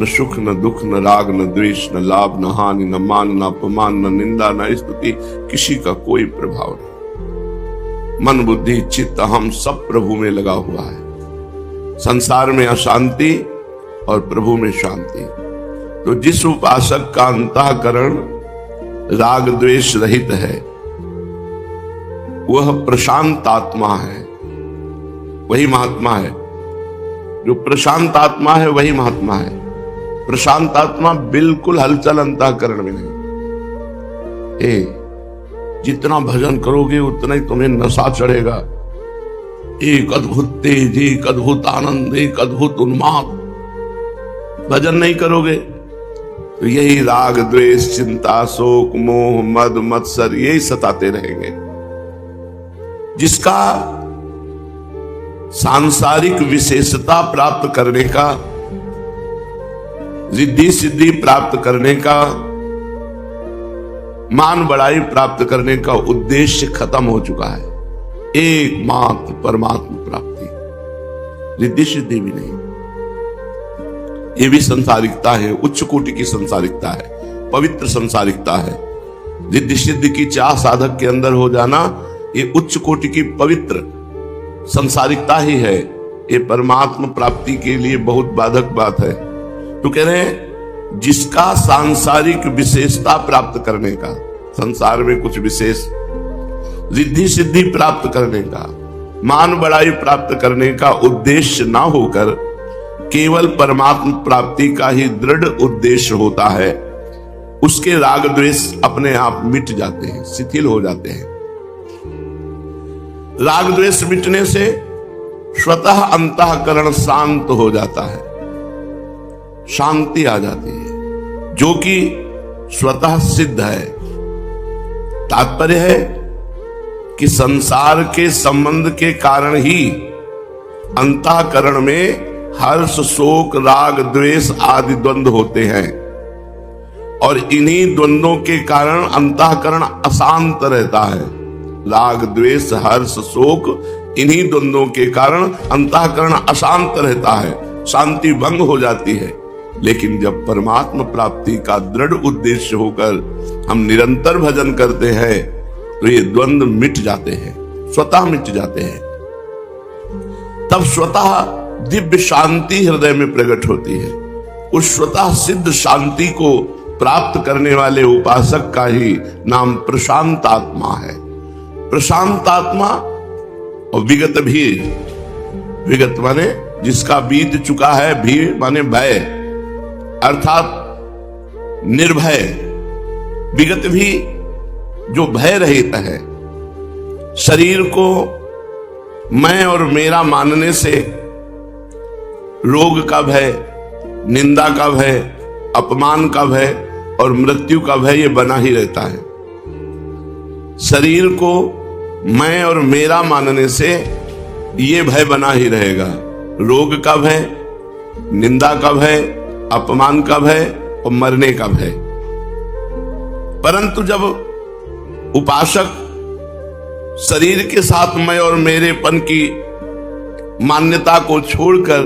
न सुख न दुख न राग न द्वेष न लाभ न हानि न मान न अपमान न निंदा न स्तुति, किसी का कोई प्रभाव नहीं। मन बुद्धि चित्त हम सब प्रभु में लगा हुआ है। संसार में अशांति और प्रभु में शांति। तो जिस उपासक का अंतःकरण राग द्वेष रहित है वह प्रशांत आत्मा है, वही महात्मा है। जो प्रशांत आत्मा है वही महात्मा है। प्रशांत आत्मा बिल्कुल हलचल अंतःकरण में नहीं। जितना भजन करोगे उतना ही तुम्हें नशा चढ़ेगा। एक अद्भुत तेज, एक अद्भुत आनंद, एक अद्भुत उन्माद। भजन नहीं करोगे तो यही राग द्वेष चिंता शोक मोह मद मत्सर यही सताते रहेंगे। जिसका सांसारिक विशेषता प्राप्त करने का, रिद्धि सिद्धि प्राप्त करने का, मान बढ़ाई प्राप्त करने का उद्देश्य खत्म हो चुका है। एकमात्र परमात्मा प्राप्ति, रिद्धि सिद्धि भी नहीं। ये भी संसारिकता है, उच्च कोटि की संसारिकता है, पवित्र संसारिकता है। रिद्धि सिद्धि की चाह साधक के अंदर हो जाना ये उच्च कोटि की पवित्र संसारिकता ही है। ये परमात्मा प्राप्ति के लिए बहुत बाधक बात है। तो कह रहे हैं जिसका सांसारिक विशेषता प्राप्त करने का, संसार में कुछ विशेष रिद्धि सिद्धि प्राप्त करने का, मान बढ़ाई प्राप्त करने का उद्देश्य ना होकर केवल परमात्मा प्राप्ति का ही दृढ़ उद्देश्य होता है, उसके राग द्वेष अपने आप मिट जाते हैं, शिथिल हो जाते हैं। राग द्वेष मिटने से स्वतः अंतःकरण शांत हो जाता है, शांति आ जाती है, जो कि स्वतः सिद्ध है। तात्पर्य है कि संसार के संबंध के कारण ही अंतःकरण में हर्ष शोक राग द्वेष आदि द्वंद्व होते हैं, और इन्हीं द्वंद्वों के कारण अंतःकरण अशांत रहता है। राग द्वेष हर्ष शोक इन्हीं द्वंद्वों के कारण अंतःकरण अशांत रहता है, शांति भंग हो जाती है। लेकिन जब परमात्मा प्राप्ति का दृढ़ उद्देश्य होकर हम निरंतर भजन करते हैं तो ये द्वंद्व मिट जाते हैं, स्वतः मिट जाते हैं। तब स्वतः दिव्य शांति हृदय में प्रकट होती है। उस स्वतः सिद्ध शांति को प्राप्त करने वाले उपासक का ही नाम प्रशांत आत्मा है। प्रशांत आत्मा और विगत भी, विगत माने जिसका बीत चुका है, भी माने भय अर्थात निर्भय। विगत भी जो भय रहित है, शरीर को मैं और मेरा मानने से रोग का भय, निंदा का भय, अपमान का भय और मृत्यु का भय ये बना ही रहता है। शरीर को मैं और मेरा मानने से ये भय बना ही रहेगा, रोग का भय, निंदा का भय, अपमान का भय और मरने का भय। परंतु जब उपासक शरीर के साथ मैं और मेरेपन की मान्यता को छोड़कर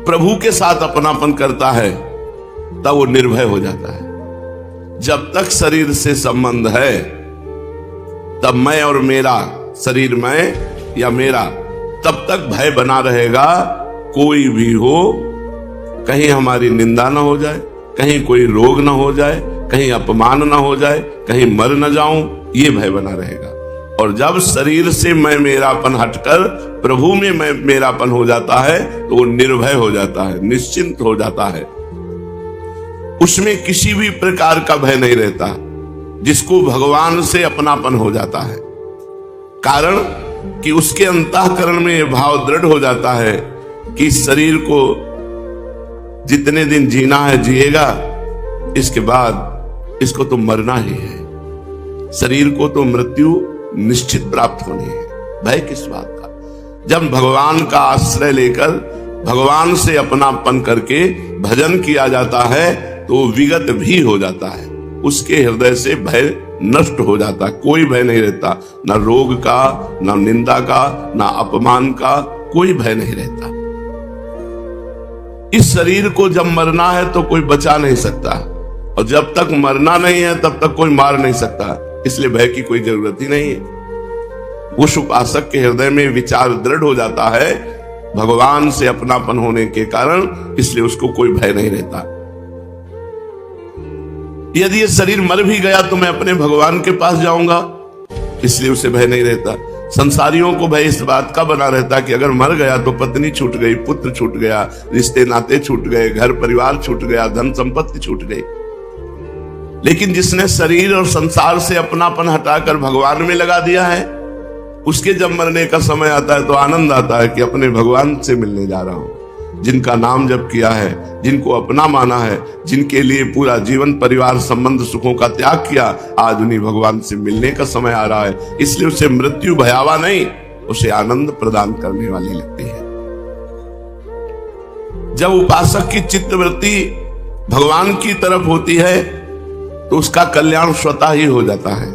प्रभु के साथ अपनापन करता है तब वो निर्भय हो जाता है। जब तक शरीर से संबंध है तब मैं और मेरा, शरीर मैं या मेरा, तब तक भय बना रहेगा। कोई भी हो, कहीं हमारी निंदा ना हो जाए, कहीं कोई रोग ना हो जाए, कहीं अपमान ना हो जाए, कहीं मर ना जाऊं, ये भय बना रहेगा। और जब शरीर से मैं मेरापन हटकर प्रभु में मैं मेरापन हो जाता है तो वो निर्भय हो जाता है, निश्चिंत हो जाता है। उसमें किसी भी प्रकार का भय नहीं रहता, जिसको भगवान से अपनापन हो जाता है। कारण कि उसके अंतःकरण में यह भाव दृढ़ हो जाता है कि शरीर को जितने दिन जीना है जिएगा, इसके बाद इसको तो मरना ही है। शरीर को तो मृत्यु निश्चित प्राप्त होनी है, भय किस बात का। जब भगवान का आश्रय लेकर भगवान से अपनापन करके भजन किया जाता है तो विगत भी हो जाता है, उसके हृदय से भय नष्ट हो जाता है। कोई भय नहीं रहता, ना रोग का, ना निंदा का, ना अपमान का, कोई भय नहीं रहता। इस शरीर को जब मरना है तो कोई बचा नहीं सकता, और जब तक मरना नहीं है तब तक कोई मार नहीं सकता, इसलिए भय की कोई जरूरत ही नहीं है। उस उपासक के हृदय में विचार दृढ़ हो जाता है भगवान से अपनापन होने के कारण, इसलिए उसको कोई भय नहीं रहता। यदि ये शरीर मर भी गया तो मैं अपने भगवान के पास जाऊंगा, इसलिए उसे भय नहीं रहता। संसारियों को भय इस बात का बना रहता कि अगर मर गया तो पत्नी छूट गई, पुत्र छूट गया, रिश्ते नाते छूट गए, घर परिवार छूट गया, धन संपत्ति छूट गई। लेकिन जिसने शरीर और संसार से अपनापन हटाकर भगवान में लगा दिया है, उसके जब मरने का समय आता है तो आनंद आता है कि अपने भगवान से मिलने जा रहा हूं। जिनका नाम जप किया है, जिनको अपना माना है, जिनके लिए पूरा जीवन परिवार संबंध सुखों का त्याग किया, आज उन्हीं भगवान से मिलने का समय आ रहा है। इसलिए उसे मृत्यु भयावह नहीं, उसे आनंद प्रदान करने वाली लगती है। जब उपासक की चित्तवृत्ति भगवान की तरफ होती है तो उसका कल्याण स्वतः ही हो जाता है।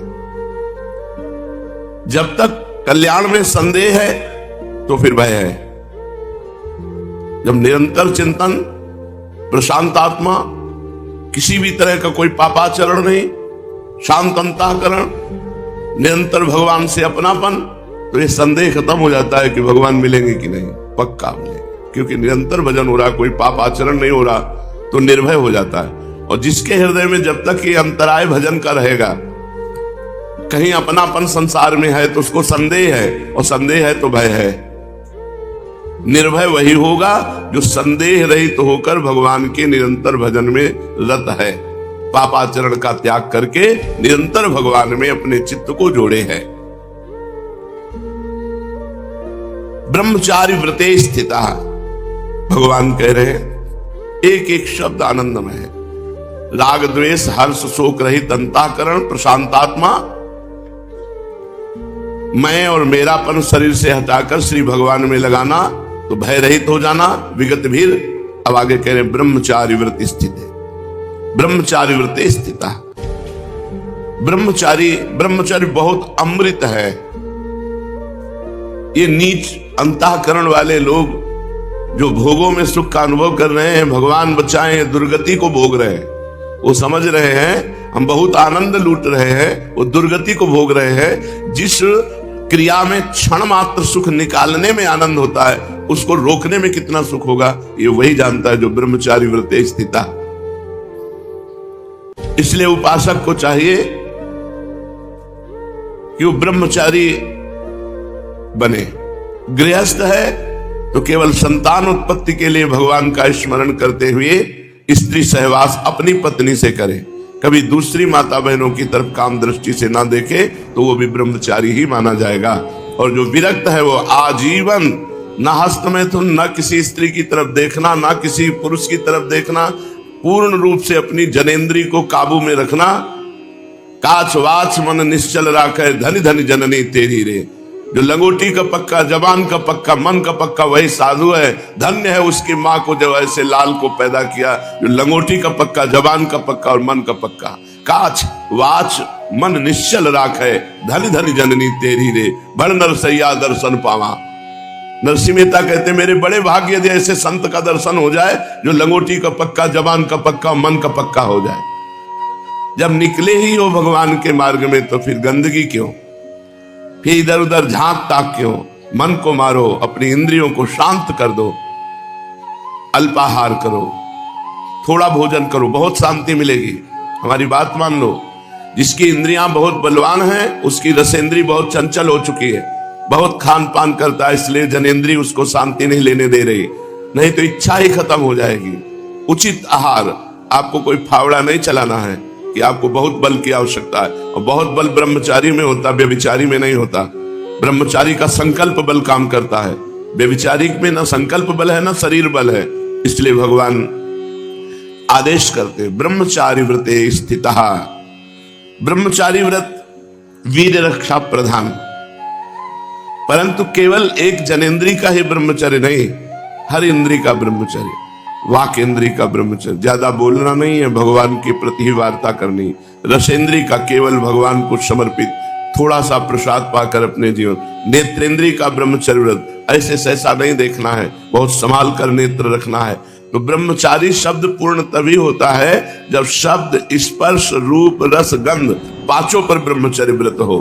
जब तक कल्याण में संदेह है तो फिर भय है। जब निरंतर चिंतन, प्रशांत आत्मा, किसी भी तरह का कोई पापाचरण नहीं, शांत अंतःकरण, निरंतर भगवान से अपनापन, तो ये संदेह खत्म हो जाता है कि भगवान मिलेंगे कि नहीं, पक्का मिलेंगे। क्योंकि निरंतर भजन हो रहा, कोई पाप आचरण नहीं हो रहा, तो निर्भय हो जाता है। और जिसके हृदय में जब तक ये अंतराय भजन का रहेगा, कहीं अपनापन संसार में है तो उसको संदेह है, और संदेह है तो भय है। निर्भय वही होगा जो संदेह रहित होकर भगवान के निरंतर भजन में रत है, पापाचरण का त्याग करके निरंतर भगवान में अपने चित्त को जोड़े है। ब्रह्मचारी व्रते स्थिता, भगवान कह रहे हैं, एक एक शब्द आनंदमय है। राग द्वेष हर्ष शोक रहित अंतःकरण, प्रशांतात्मा, मैं और मेरापन शरीर से हटाकर श्री भगवान में लगाना, तो भय रहित हो जाना, विगत भीर। अब आगे कह रहे ब्रह्मचारी व्रत स्थित है, ब्रह्मचारी व्रत स्थिता। ब्रह्मचारी बहुत अमृत है। ये नीच अंतःकरण वाले लोग जो भोगों में सुख का अनुभव कर रहे हैं, भगवान बचाएं, दुर्गति को भोग रहे हैं, वो समझ रहे हैं हम बहुत आनंद लूट रहे हैं, वो दुर्गति को भोग रहे हैं। जिस क्रिया में क्षण मात्र सुख निकालने में आनंद होता है, उसको रोकने में कितना सुख होगा, ये वही जानता है जो ब्रह्मचारी व्रते स्थिता। इसलिए उपासक को चाहिए कि वो ब्रह्मचारी बने। गृहस्थ है तो केवल संतान उत्पत्ति के लिए भगवान का स्मरण करते हुए स्त्री सहवास अपनी पत्नी से करे, कभी दूसरी माता बहनों की तरफ काम दृष्टि से ना देखे, तो वो भी ब्रह्मचारी ही माना जाएगा। और जो विरक्त है वो आजीवन न हस्त मैथुन, न किसी स्त्री की तरफ देखना, ना किसी पुरुष की तरफ देखना, पूर्ण रूप से अपनी जनेंद्री को काबू में रखना। काच वाच मन निश्चल राखे, धनी धनी जननी तेरी रे। जो लंगोटी का पक्का, जबान का पक्का, मन का पक्का, वही साधु है। धन्य है उसकी माँ को जो ऐसे लाल को पैदा किया, जो लंगोटी का पक्का, जबान का पक्का और मन का पक्का। काच वाच मन निश्चल राखे, धनी धनी जननी तेरी रे। बड़ नरसैया दर्शन पावा। नरसिंह मेहता कहते मेरे बड़े भाग्य यदि ऐसे संत का दर्शन हो जाए जो लंगोटी का पक्का, जबान का पक्का, मन का पक्का हो जाए। जब निकले ही हो भगवान के मार्ग में तो फिर गंदगी क्यों, फिर इधर उधर झांक ताक क्यों। मन को मारो, अपनी इंद्रियों को शांत कर दो, अल्पाहार करो, थोड़ा भोजन करो, बहुत शांति मिलेगी। हमारी बात मान लो, जिसकी इंद्रियां बहुत बलवान हैं उसकी रसेंद्री बहुत चंचल हो चुकी है, बहुत खान पान करता है, इसलिए जनेंद्री उसको शांति नहीं लेने दे रही, नहीं तो इच्छा ही खत्म हो जाएगी। उचित आहार, आपको कोई फावड़ा नहीं चलाना है कि आपको बहुत बल की आवश्यकता है, और बहुत बल ब्रह्मचारी में होता, व्यभिचारी में नहीं होता। ब्रह्मचारी का संकल्प बल काम करता है, व्यभिचारी में ना संकल्प बल है ना शरीर बल है। इसलिए भगवान आदेश करते ब्रह्मचारी व्रते स्थिता। ब्रह्मचारी व्रत वीर रक्षा प्रधान, परंतु केवल एक जनेंद्री का ही ब्रह्मचर्य नहीं, हर इंद्री का ब्रह्मचर्य, वाक इंद्री का ब्रह्मचर्य। ज्यादा बोलना नहीं है, भगवान के प्रति ही वार्ता करनी। रसेंद्री का केवल भगवान को समर्पित, थोड़ा सा प्रसाद पाकर अपने जीवन। नेत्रेंद्री का ब्रह्मचर्य व्रत, ऐसे सहसा नहीं देखना है, बहुत संभाल कर नेत्र रखना है। तो ब्रह्मचारी शब्द पूर्ण तभी होता है जब शब्द, स्पर्श, रूप, रस, गंध पांचों पर ब्रह्मचर्य व्रत हो।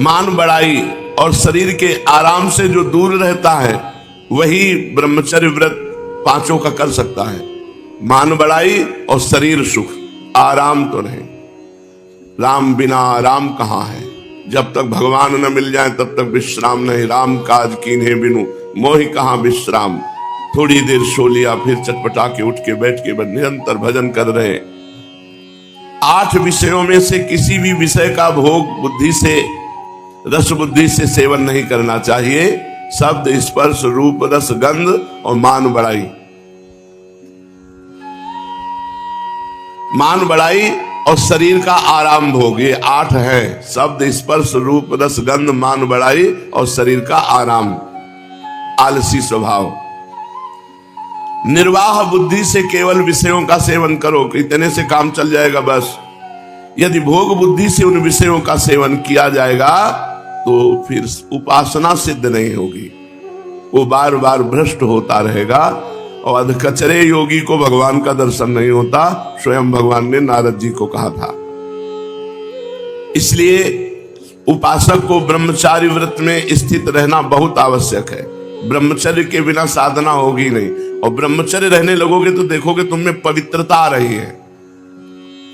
मान बढ़ाई और शरीर के आराम से जो दूर रहता है वही ब्रह्मचर्य व्रत पांचों का कर सकता है। मान बढ़ाई और शरीर सुख, आराम तो नहीं। राम बिना आराम कहाँ है? जब तक भगवान न मिल जाए तब तक विश्राम नहीं। राम काज कीन्हे बिनु मोहि कहाँ विश्राम। थोड़ी देर सो लिया, फिर चटपटा के उठ के बैठ के निरंतर भजन कर रहे। 8 विषयों में से किसी भी विषय का भोग बुद्धि से, रस बुद्धि से सेवन नहीं करना चाहिए। शब्द, स्पर्श, रूप, रस, गंध और मान बढ़ाई। मान बढ़ाई और शरीर का आराम भोग, ये 8 है। शब्द, स्पर्श, रूप, रस, गंध, मान बढ़ाई और शरीर का आराम। आलसी स्वभाव, निर्वाह बुद्धि से केवल विषयों का सेवन करो, इतने से काम चल जाएगा बस। यदि भोग बुद्धि से उन विषयों का सेवन किया जाएगा तो फिर उपासना सिद्ध नहीं होगी, वो बार बार भ्रष्ट होता रहेगा और अधकचरे योगी को भगवान का दर्शन नहीं होता। स्वयं भगवान ने नारद जी को कहा था। इसलिए उपासक को ब्रह्मचारी व्रत में स्थित रहना बहुत आवश्यक है। ब्रह्मचर्य के बिना साधना होगी नहीं, और ब्रह्मचर्य रहने लगोगे तो देखोगे तुम में पवित्रता आ रही है।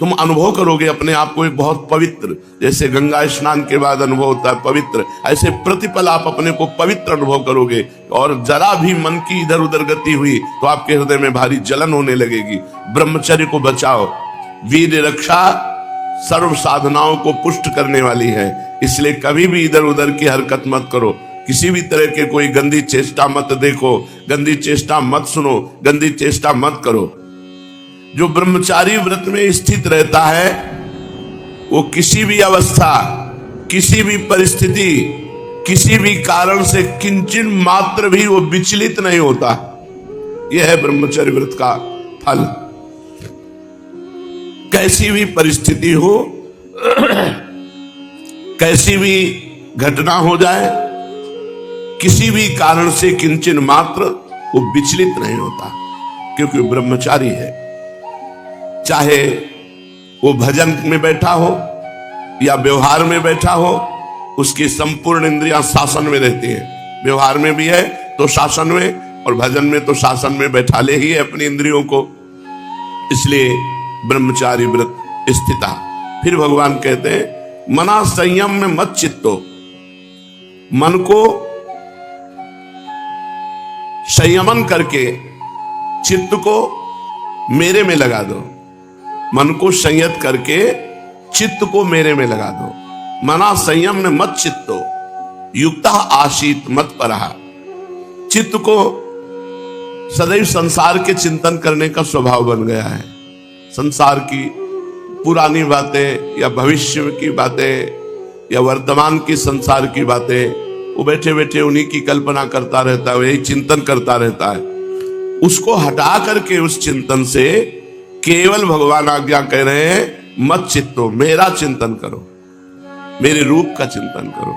तुम अनुभव करोगे अपने आप को एक बहुत पवित्र, जैसे गंगा स्नान के बाद अनुभव होता है पवित्र, ऐसे प्रतिपल आप अपने को पवित्र अनुभव करोगे। और जरा भी मन की इधर उधर गति हुई तो आपके हृदय में भारी जलन होने लगेगी। ब्रह्मचर्य को बचाओ। वीर रक्षा सर्व साधनाओं को पुष्ट करने वाली है, इसलिए कभी भी इधर उधर की हरकत मत करो। किसी भी तरह के कोई गंदी चेष्टा मत देखो, गंदी चेष्टा मत सुनो, गंदी चेष्टा मत करो। जो ब्रह्मचारी व्रत में स्थित रहता है वो किसी भी अवस्था, किसी भी परिस्थिति, किसी भी कारण से किंचित मात्र भी वो विचलित नहीं होता। यह है ब्रह्मचर्य व्रत का फल। कैसी भी परिस्थिति हो, कैसी भी घटना हो जाए, किसी भी कारण से किंचित मात्र वो विचलित नहीं होता, क्योंकि ब्रह्मचारी है। चाहे वो भजन में बैठा हो या व्यवहार में बैठा हो, उसकी संपूर्ण इंद्रियां शासन में रहती है। व्यवहार में भी है तो शासन में, और भजन में तो शासन में बैठा ले ही है अपनी इंद्रियों को। इसलिए ब्रह्मचारी व्रत स्थिता। फिर भगवान कहते हैं मना संयम में मत चित्तो। मन को संयमन करके चित्त को मेरे में लगा दो। मन को संयत करके चित्त को मेरे में लगा दो। मना संयम में मत चित्तो युक्ता आशीत मत परहा। चित्त को सदैव संसार के चिंतन करने का स्वभाव बन गया है। संसार की पुरानी बातें या भविष्य की बातें या वर्तमान की संसार की बातें, वो बैठे बैठे उन्हीं की कल्पना करता रहता है, वही चिंतन करता रहता है। उसको हटा करके उस चिंतन से केवल भगवान आज्ञा कह रहे हैं मत चित्तो, मेरा चिंतन करो, मेरे रूप का चिंतन करो,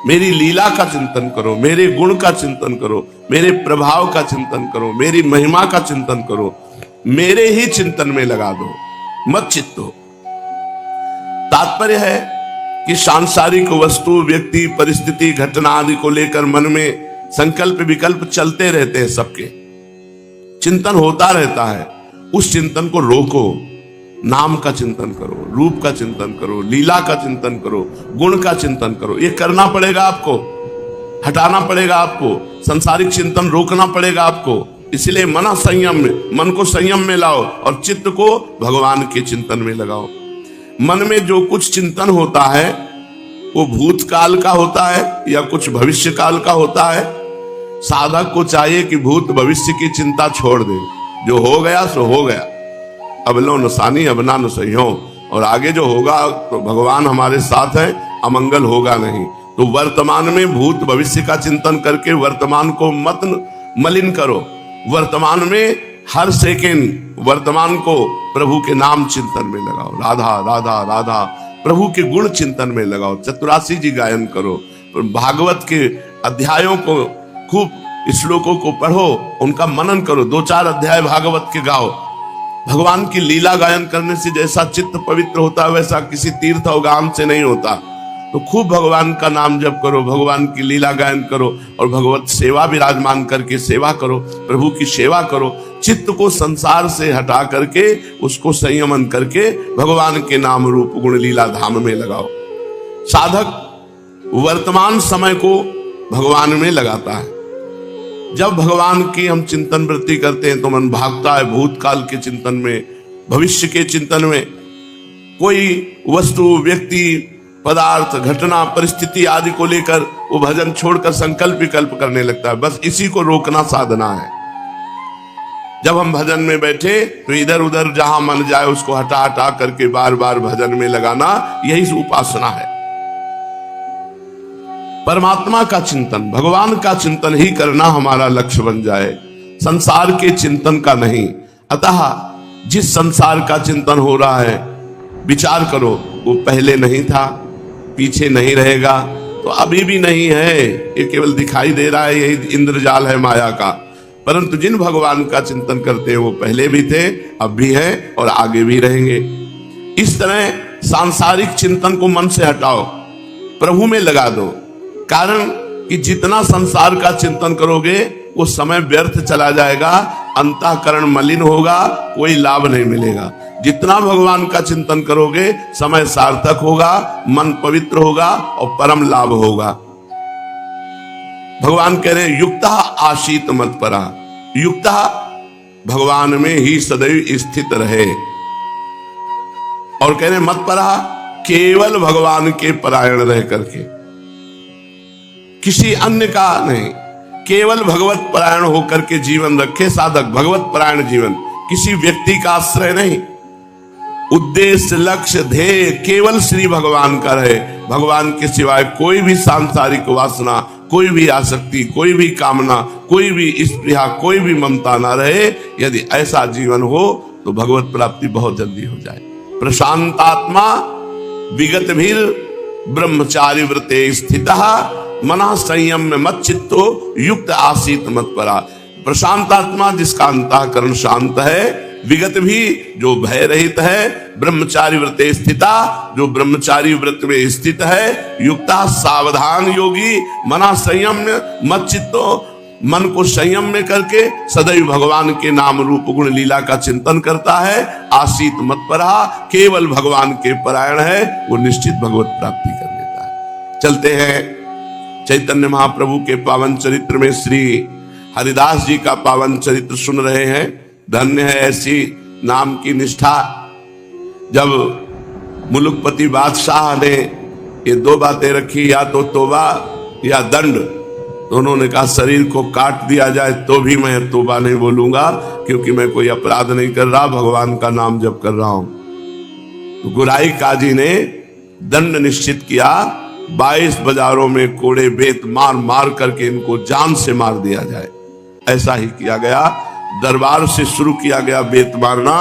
मेरी लीला का चिंतन करो, मेरे गुण का चिंतन करो, मेरे प्रभाव का चिंतन करो, मेरी महिमा का चिंतन करो, मेरे ही चिंतन में लगा दो, मत चित्तो। तात्पर्य है कि सांसारिक वस्तु, व्यक्ति, परिस्थिति, घटना आदि को लेकर मन में संकल्प विकल्प चलते रहते हैं, सबके चिंतन होता रहता है। उस चिंतन को रोको, नाम का चिंतन करो, रूप का चिंतन करो, लीला का चिंतन करो, गुण का चिंतन करो। ये करना पड़ेगा आपको, हटाना पड़ेगा आपको, संसारिक चिंतन रोकना पड़ेगा आपको। इसलिए मना संयम में, मन को संयम में लाओ और चित्त को भगवान के चिंतन में लगाओ। मन में जो कुछ चिंतन होता है वो भूतकाल का होता है या कुछ भविष्य काल का होता है। साधक को चाहिए कि भूत भविष्य की चिंता छोड़ दे। जो हो गया सो हो गया, अब लो नसानी अब ना नसइयो, और आगे जो होगा तो भगवान हमारे साथ है, अमंगल होगा नहीं। तो वर्तमान में भूत भविष्य का चिंतन करके वर्तमान को मत मलिन करो। वर्तमान में हर सेकेंड वर्तमान को प्रभु के नाम चिंतन में लगाओ। राधा राधा राधा, प्रभु के गुण चिंतन में लगाओ। चतुरासी जी गायन करो, भागवत के अध्यायों को खूब श्लोकों को पढ़ो, उनका मनन करो, 2-4 अध्याय भागवत के गाओ। भगवान की लीला गायन करने से जैसा चित्त पवित्र होता है वैसा किसी तीर्थ और गान से नहीं होता। तो खूब भगवान का नाम जप करो, भगवान की लीला गायन करो और भगवत सेवा विराजमान करके सेवा करो, प्रभु की सेवा करो। चित्त को संसार से हटा करके उसको संयमन करके भगवान के नाम रूप गुण लीला धाम में लगाओ। साधक वर्तमान समय को भगवान में लगाता है। जब भगवान की हम चिंतन वृत्ति करते हैं तो मन भागता है भूतकाल के चिंतन में, भविष्य के चिंतन में। कोई वस्तु, व्यक्ति, पदार्थ, घटना, परिस्थिति आदि को लेकर वो भजन छोड़कर संकल्प विकल्प करने लगता है। बस इसी को रोकना साधना है। जब हम भजन में बैठे तो इधर उधर जहां मन जाए उसको हटा हटा करके बार बार भजन में लगाना, यही उपासना है। परमात्मा का चिंतन, भगवान का चिंतन ही करना हमारा लक्ष्य बन जाए, संसार के चिंतन का नहीं। अतः जिस संसार का चिंतन हो रहा है विचार करो, वो पहले नहीं था, पीछे नहीं रहेगा, तो अभी भी नहीं है, ये केवल दिखाई दे रहा है, यही इंद्रजाल है माया का। परंतु जिन भगवान का चिंतन करते हैं वो पहले भी थे, अब भी हैं और आगे भी रहेंगे। इस तरह सांसारिक चिंतन को मन से हटाओ, प्रभु में लगा दो। कारण कि जितना संसार का चिंतन करोगे वो समय व्यर्थ चला जाएगा, अंतःकरण मलिन होगा, कोई लाभ नहीं मिलेगा। जितना भगवान का चिंतन करोगे समय सार्थक होगा, मन पवित्र होगा और परम लाभ होगा। भगवान कह रहे युक्ता आशीत मत्परा, युक्ता भगवान में ही सदैव स्थित रहे। और कह रहे मत्परा केवल भगवान के परायण रह करके, किसी अन्य का नहीं, केवल भगवत परायण होकर के जीवन रखे साधक। भगवत परायण जीवन, किसी व्यक्ति का आश्रय नहीं, उद्देश्य लक्ष्य ध्येय केवल श्री भगवान का रहे। भगवान के सिवाय कोई भी सांसारिक वासना, कोई भी आसक्ति, कोई भी कामना, कोई भी स्पृहा, कोई भी ममता ना रहे। यदि ऐसा जीवन हो तो भगवत प्राप्ति बहुत जल्दी हो जाए। प्रशांतात्मा विगत भीर ब्रह्मचारी व्रते स्थितः मना संयम में मत चित्तो युक्त आसीत मत्परा। प्रशांत आत्मा जिसका अंतःकरण शांत है, विगत भी जो भय रहित है, ब्रह्मचारी व्रते स्थिता जो ब्रह्मचारी व्रत में स्थित है, युक्ता सावधान योगी मना संयम में मत चित्तो, मन को संयम में करके सदैव भगवान के नाम रूप गुण लीला का चिंतन करता है। आसीत मत्परा केवल भगवान के परायण है, वो निश्चित भगवत प्राप्ति कर लेता है। चलते हैं चैतन्य महाप्रभु के पावन चरित्र में। श्री हरिदास जी का पावन चरित्र सुन रहे हैं। धन्य है ऐसी नाम की निष्ठा। जब मुलुकपति बादशाह ने ये 2 बातें रखी, या तो तौबा या दंड, तो उन्होंने कहा शरीर को काट दिया जाए तो भी मैं तौबा नहीं बोलूंगा, क्योंकि मैं कोई अपराध नहीं कर रहा, भगवान का नाम जप कर रहा हूं। तो गुराई काजी ने दंड निश्चित किया, 22 बाजारों में कोड़े बेत मार मार करके इनको जान से मार दिया जाए। ऐसा ही किया गया, दरबार से शुरू किया गया बेत मारना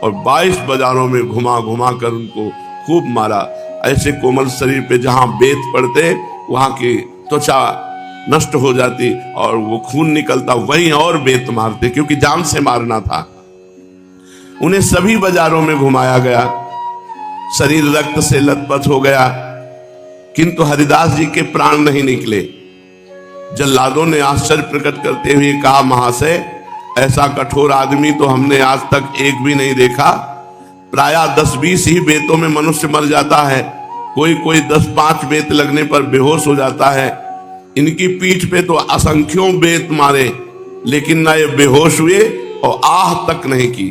और 22 बाजारों में घुमा घुमा कर उनको खूब मारा। ऐसे कोमल शरीर पे जहां बेत पड़ते वहां की त्वचा नष्ट हो जाती और वो खून निकलता, वहीं और बेत मारते, क्योंकि जान से मारना था। उन्हें सभी बाजारों में घुमाया गया, शरीर रक्त से लथपथ हो गया, किंतु हरिदास जी के प्राण नहीं निकले। जल्लादों ने आश्चर्य प्रकट करते हुए कहा, महाशय ऐसा कठोर आदमी तो हमने आज तक एक भी नहीं देखा। प्रायः 10-20 ही बेतों में मनुष्य मर जाता है, कोई कोई 10-5 बेत लगने पर बेहोश हो जाता है। इनकी पीठ पे तो असंख्यों बेत मारे, लेकिन ना ये बेहोश हुए और आह तक नहीं की।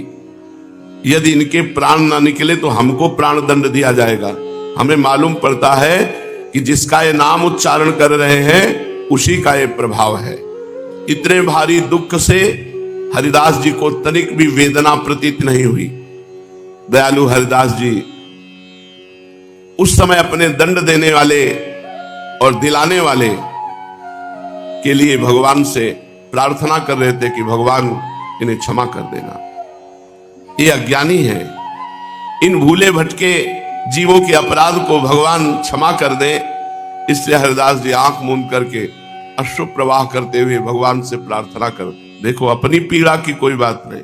यदि इनके प्राण ना निकले तो हमको प्राण दंड दिया जाएगा। हमें मालूम पड़ता है कि जिसका ये नाम उच्चारण कर रहे हैं उसी का ये प्रभाव है। इतने भारी दुख से हरिदास जी को तनिक भी वेदना प्रतीत नहीं हुई। दयालु हरिदास जी उस समय अपने दंड देने वाले और दिलाने वाले के लिए भगवान से प्रार्थना कर रहे थे कि भगवान इन्हें क्षमा कर देना, ये अज्ञानी है। इन भूले भटके जीवों के अपराध को भगवान क्षमा कर दें। इसलिए हरिदास जी आंख मूंद करके अश्रु प्रवाह करते हुए भगवान से प्रार्थना कर। देखो, अपनी पीड़ा की कोई बात नहीं,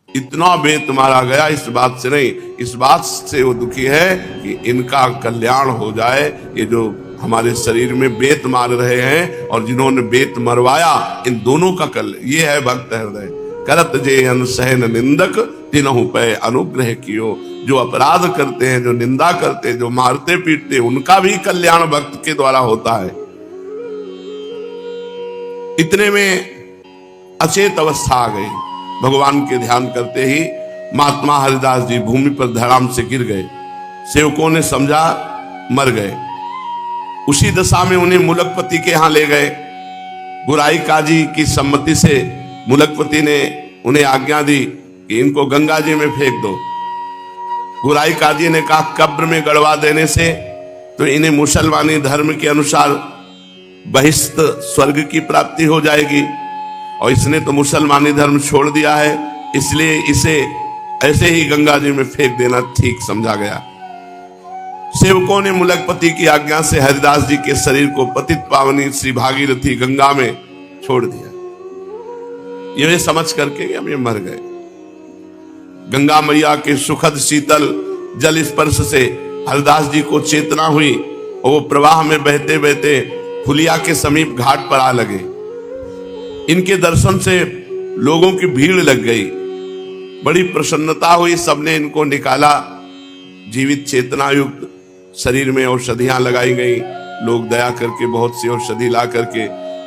इतना बेत मारा गया इस बात से नहीं, इस बात से वो दुखी है कि इनका कल्याण हो जाए। ये जो हमारे शरीर में बेत मार रहे हैं और जिन्होंने बेत मरवाया, इन दोनों का कल्याण, ये है भक्त हृदय। करत जे अनसहन निंदक तिनहु पे अनुग्रह कियो। जो अपराध करते हैं, जो निंदा करते हैं, जो मारते पीटते, उनका भी कल्याण भक्त के द्वारा होता है। इतने में अचेत अवस्था आ गई। भगवान के ध्यान करते ही महात्मा हरिदास जी भूमि पर धड़ाम से गिर गए। सेवकों ने समझा मर गए। उसी दशा में उन्हें मुलकपति के यहां ले गए। गुराई काजी की सम्मति से मुलकपति ने उन्हें आज्ञा दी कि इनको गंगा जी में फेंक दो। गुराई काजी ने कहा, कब्र में गड़वा देने से तो इन्हें मुसलमानी धर्म के अनुसार बहिष्ठ स्वर्ग की प्राप्ति हो जाएगी, और इसने तो मुसलमानी धर्म छोड़ दिया है, इसलिए इसे ऐसे ही गंगा जी में फेंक देना ठीक समझा गया। सेवकों ने मुलकपति की आज्ञा से हरिदास जी के शरीर को पतित पावनी श्री भागीरथी गंगा में छोड़ दिया, ये समझ करके अब ये मर गए। गंगा मैया के सुखद शीतल जल स्पर्श से हरिदास जी को चेतना हुई और वो प्रवाह में बहते बहते फुलिया के समीप घाट पर आ लगे। इनके दर्शन से लोगों की भीड़ लग गई, बड़ी प्रसन्नता हुई। सबने इनको निकाला। जीवित चेतना युक्त शरीर में औषधियां लगाई गई। लोग दया करके बहुत सी औषधि ला करके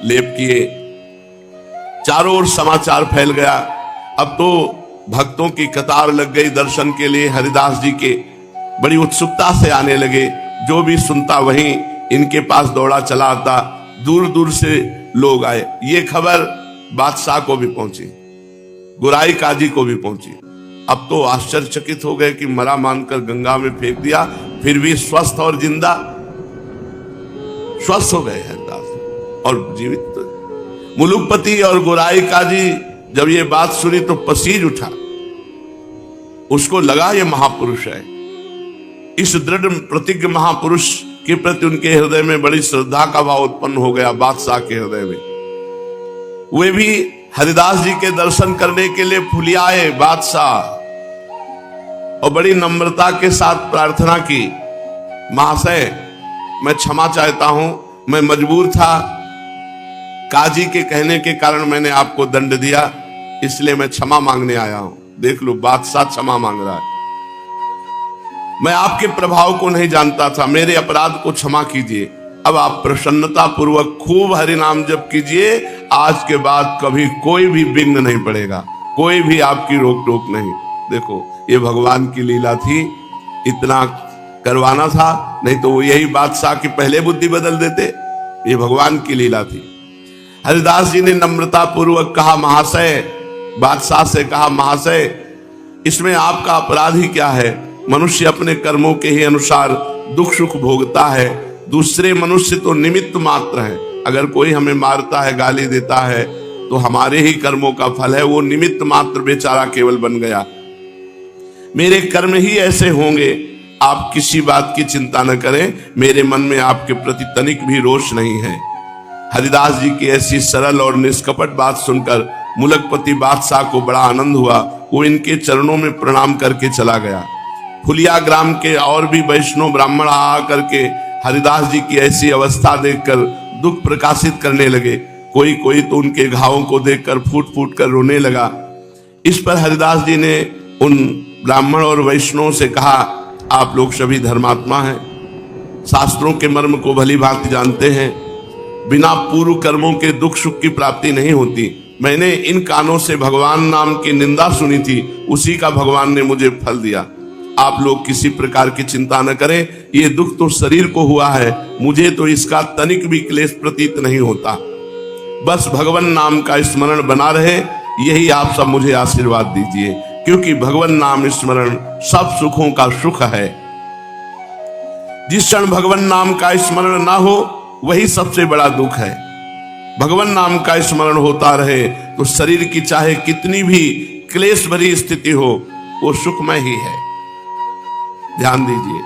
लेप किए। चारों ओर समाचार फैल गया। अब तो भक्तों की कतार लग गई दर्शन के लिए। हरिदास जी के बड़ी उत्सुकता से आने लगे। जो भी सुनता वहीं इनके पास दौड़ा चला आता। दूर दूर से लोग आए। ये खबर बादशाह को भी पहुंची, गुराई काजी को भी पहुंची। अब तो आश्चर्यचकित हो गए कि मरा मानकर गंगा में फेंक दिया, फिर भी स्वस्थ और जिंदा। स्वस्थ हो गए हरिदास और जीवित। मुलुकपति और गुराई काजी जब ये बात सुनी तो पसीज उठा। उसको लगा ये महापुरुष है। इस दृढ़ प्रतिज्ञ महापुरुष के प्रति उनके हृदय में बड़ी श्रद्धा का भाव उत्पन्न हो गया। बादशाह के हृदय में वे भी हरिदास जी के दर्शन करने के लिए फुलिया आए बादशाह, और बड़ी नम्रता के साथ प्रार्थना की, महाशय मैं क्षमा चाहता हूं, मैं मजबूर था, काजी के कहने के कारण मैंने आपको दंड दिया, इसलिए मैं क्षमा मांगने आया हूं। देख लो, बादशाह क्षमा मांग रहा है। मैं आपके प्रभाव को नहीं जानता था, मेरे अपराध को क्षमा कीजिए। अब आप प्रसन्नता पूर्वक खूब हरि नाम जप कीजिए। आज के बाद कभी कोई भी विघ्न नहीं पड़ेगा, कोई भी आपकी रोक टोक नहीं। देखो, ये भगवान की लीला थी, इतना करवाना था, नहीं तो वो यही बादशाह की पहले बुद्धि बदल देते। ये भगवान की लीला थी। हरिदास जी ने नम्रता पूर्वक कहा, महाशय, बादशाह से कहा, महाशय इसमें आपका अपराध ही क्या है? मनुष्य अपने कर्मों के ही अनुसार दुख सुख भोगता है, दूसरे मनुष्य तो निमित्त मात्र है। अगर कोई हमें मारता है, गाली देता है, तो हमारे ही कर्मों का फल है, वो निमित्त मात्र बेचारा केवल बन गया। मेरे कर्म ही ऐसे होंगे, आप किसी बात की चिंता न करें, मेरे मन में आपके प्रति तनिक भी रोष नहीं है। हरिदास जी की ऐसी सरल और निष्कपट बात सुनकर मुलकपति बादशाह को बड़ा आनंद हुआ। वो इनके चरणों में प्रणाम करके चला गया। फुलिया ग्राम के और भी वैष्णव ब्राह्मण आ करके हरिदास जी की ऐसी अवस्था देखकर दुख प्रकाशित करने लगे। कोई कोई तो उनके घावों को देखकर फूट फूट कर रोने लगा। इस पर हरिदास जी ने उन ब्राह्मण और वैष्णवों से कहा, आप लोग सभी धर्मात्मा हैं, शास्त्रों के मर्म को भली भांति जानते हैं। बिना पूर्व कर्मों के दुख सुख की प्राप्ति नहीं होती। मैंने इन कानों से भगवान नाम की निंदा सुनी थी, उसी का भगवान ने मुझे फल दिया। आप लोग किसी प्रकार की चिंता न करें, ये दुख तो शरीर को हुआ है, मुझे तो इसका तनिक भी क्लेश प्रतीत नहीं होता। बस भगवान नाम का स्मरण बना रहे, यही आप सब मुझे आशीर्वाद दीजिए, क्योंकि भगवान नाम स्मरण सब सुखों का सुख है। जिस क्षण भगवान नाम का स्मरण ना हो, वही सबसे बड़ा दुख है। भगवान नाम का स्मरण होता रहे तो शरीर की चाहे कितनी भी क्लेश भरी स्थिति हो, वो सुखमय ही है। ध्यान दीजिए,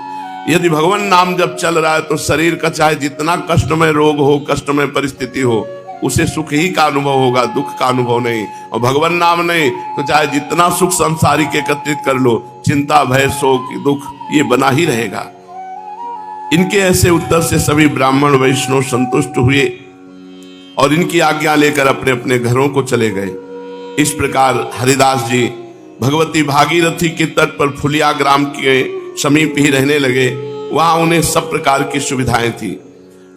यदि भगवान नाम जब चल रहा है तो शरीर का चाहे जितना कष्टमय रोग हो, कष्टमय परिस्थिति हो, उसे सुख ही का अनुभव होगा, दुख का अनुभव नहीं। और भगवान नाम नहीं तो चाहे जितना सुख संसारिक एकत्रित कर लो, चिंता, भय, शोक, दुख ये बना ही रहेगा। इनके ऐसे उत्तर से सभी ब्राह्मण वैष्णव संतुष्ट हुए और इनकी आज्ञा लेकर अपने अपने घरों को चले गए। इस प्रकार हरिदास जी भगवती भागीरथी के तट पर फुलिया ग्राम के समीप ही रहने लगे। वहां उन्हें सब प्रकार की सुविधाएं थी।